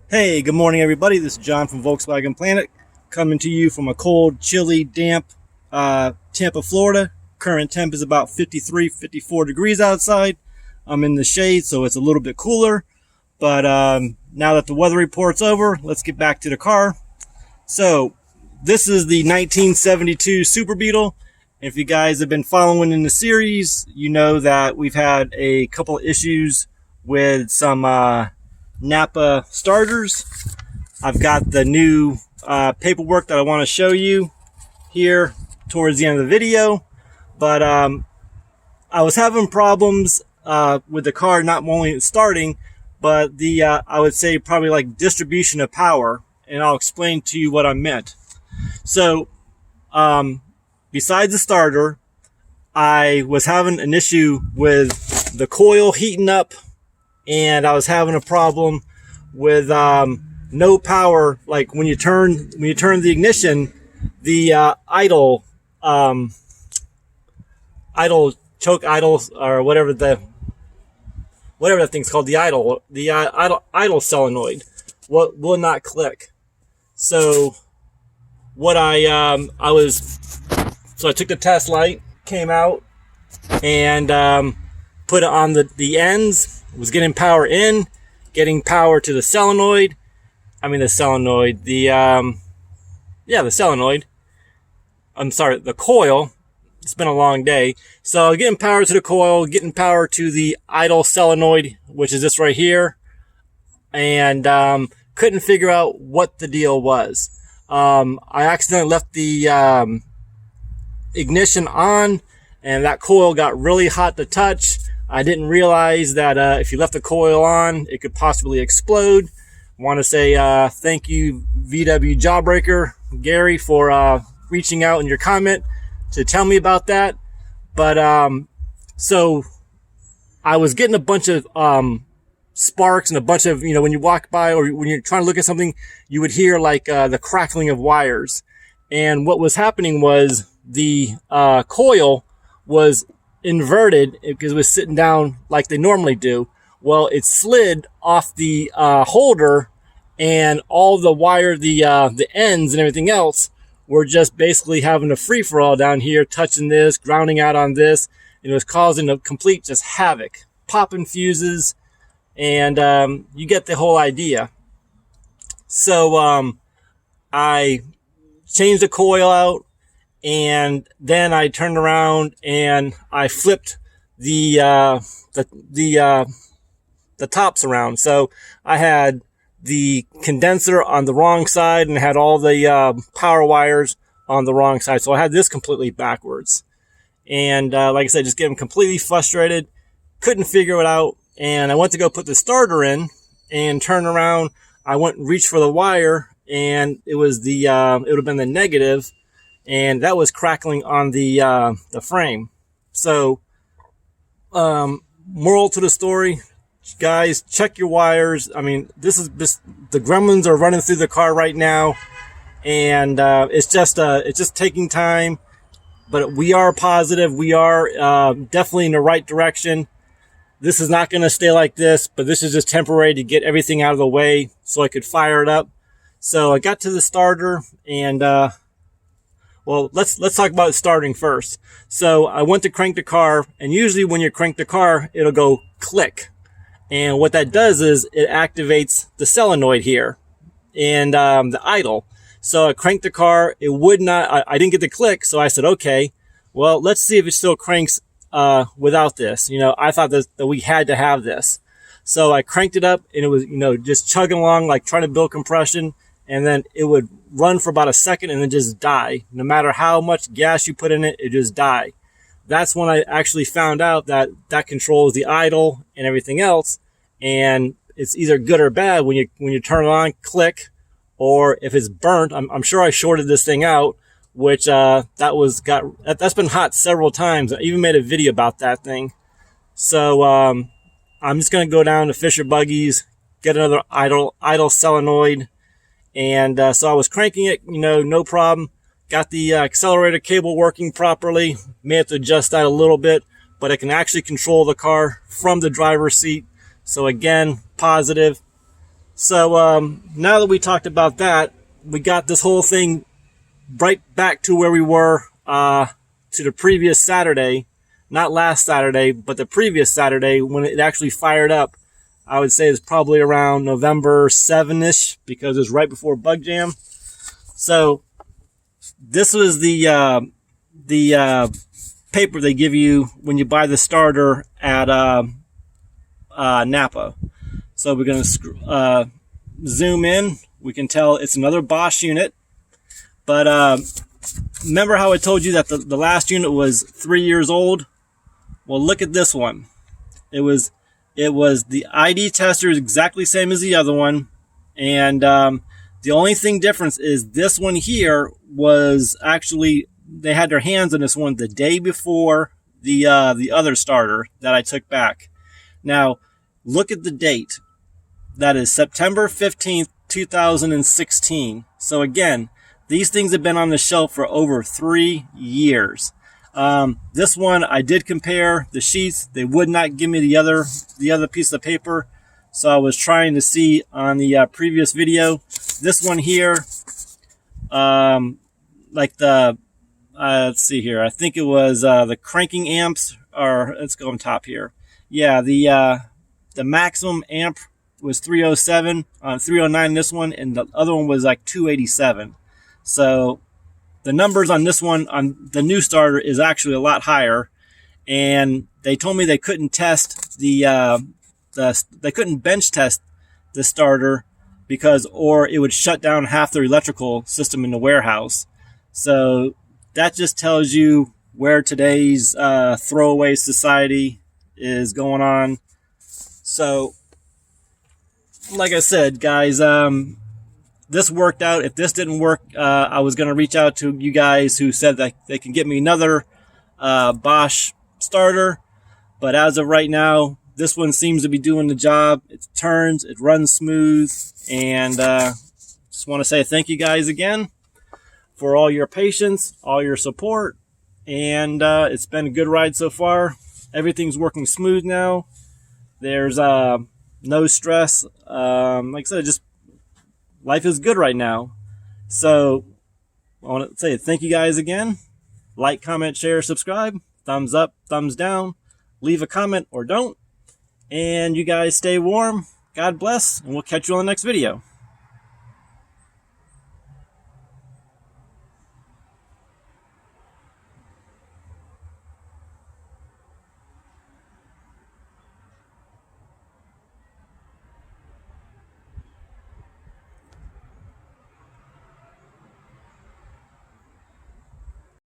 Hey, good morning, everybody. This is John from Volkswagen Planet, coming to you from a cold, chilly, damp Tampa, Florida. Current temp is about 53, 54 degrees outside. I'm in the shade, so it's a little bit cooler. But now that the weather report's over, let's get back to the car. So, this is the 1972 Super Beetle. If you guys have been following in the series, you know that we've had a couple issues with some Napa starters. I've got the new paperwork that I want to show you here towards the end of the video, but I was having problems with the car not only starting, but the I would say probably like distribution of power, and I'll explain to you what I meant. So besides the starter, I was having an issue with the coil heating up, and I was having a problem with no power. Like when you turn the ignition, the idle choke idle, or whatever that thing's called, the idle solenoid will not click. So what I took the test light, came out, and put it on the ends. Was getting power in, getting power to the solenoid. The solenoid. I'm sorry, the coil. It's been a long day. So getting power to the coil, getting power to the idle solenoid, which is this right here. And couldn't figure out what the deal was. I accidentally left the ignition on, and that coil got really hot to touch. I didn't realize that if you left the coil on, it could possibly explode. I want to say thank you, VW Jawbreaker Gary, for reaching out in your comment to tell me about that. But so I was getting a bunch of sparks and a bunch of, when you walk by or when you're trying to look at something, you would hear like the crackling of wires. And what was happening was the coil was inverted because it was sitting down like they normally do. Well, it slid off the holder, and all the wire, the ends and everything else were just basically having a free-for-all down here, touching this, grounding out on this, and it was causing a complete just havoc, popping fuses, and you get the whole idea. So I changed the coil out, and then I turned around and I flipped the tops around. So I had the condenser on the wrong side and had all the power wires on the wrong side. So I had this completely backwards. And like I said, just getting completely frustrated. Couldn't figure it out. And I went to go put the starter in and turn around. I went and reached for the wire, and it was it would have been the negative. And that was crackling on the frame. So, moral to the story, guys, check your wires. The gremlins are running through the car right now, and it's just taking time. But we are positive. We are definitely in the right direction. This is not going to stay like this, but this is just temporary to get everything out of the way so I could fire it up. So I got to the starter, and well, let's talk about starting first. So I went to crank the car, and usually when you crank the car, it'll go click. And what that does is it activates the solenoid here and the idle. So I cranked the car. It would not, I didn't get the click. So I said, okay, well, let's see if it still cranks without this. I thought that we had to have this. So I cranked it up, and it was, just chugging along, like trying to build compression. And then it would run for about a second and then just die. No matter how much gas you put in it, it just die. That's when I actually found out that controls the idle and everything else. And it's either good or bad when you turn it on, click, or if it's burnt. I'm sure I shorted this thing out, which that's been hot several times. I even made a video about that thing. So I'm just gonna go down to Fisher Buggies, get another idle solenoid. And so I was cranking it, no problem. Got the accelerator cable working properly. May have to adjust that a little bit, but I can actually control the car from the driver's seat. So again, positive. So now that we talked about that, we got this whole thing right back to where we were to the previous Saturday. Not last Saturday, but the previous Saturday when it actually fired up. I would say it's probably around November 7-ish because it was right before Bug Jam. So this was the paper they give you when you buy the starter at Napa. So we're going to zoom in. We can tell it's another Bosch unit. But remember how I told you that the last unit was 3 years old? Well, look at this one. It was the ID tester is exactly the same as the other one, and the only thing difference is this one here was actually they had their hands on this one the day before the other starter that I took back. Now, look at the date. That is September 15th, 2016. So again, these things have been on the shelf for over 3 years. This one I did compare the sheets. They would not give me the other piece of paper. So I was trying to see on the previous video. This one here, like the, let's see here. I think it was the cranking amps, or let's go on top here. Yeah, the maximum amp was 307, 309 this one, and the other one was like 287. So the numbers on this one, on the new starter, is actually a lot higher. And they told me they couldn't test they couldn't bench test the starter or it would shut down half their electrical system in the warehouse. So that just tells you where today's throwaway society is going on. So, like I said, guys, this worked out. If this didn't work, I was going to reach out to you guys who said that they can get me another Bosch starter. But as of right now, this one seems to be doing the job. It turns, it runs smooth. And just want to say thank you guys again for all your patience, all your support. And it's been a good ride so far. Everything's working smooth now. There's no stress. Like I said, just life is good right now. So I want to say thank you guys again. Like, comment, share, subscribe. Thumbs up, thumbs down. Leave a comment or don't. And you guys stay warm. God bless. And we'll catch you on the next video.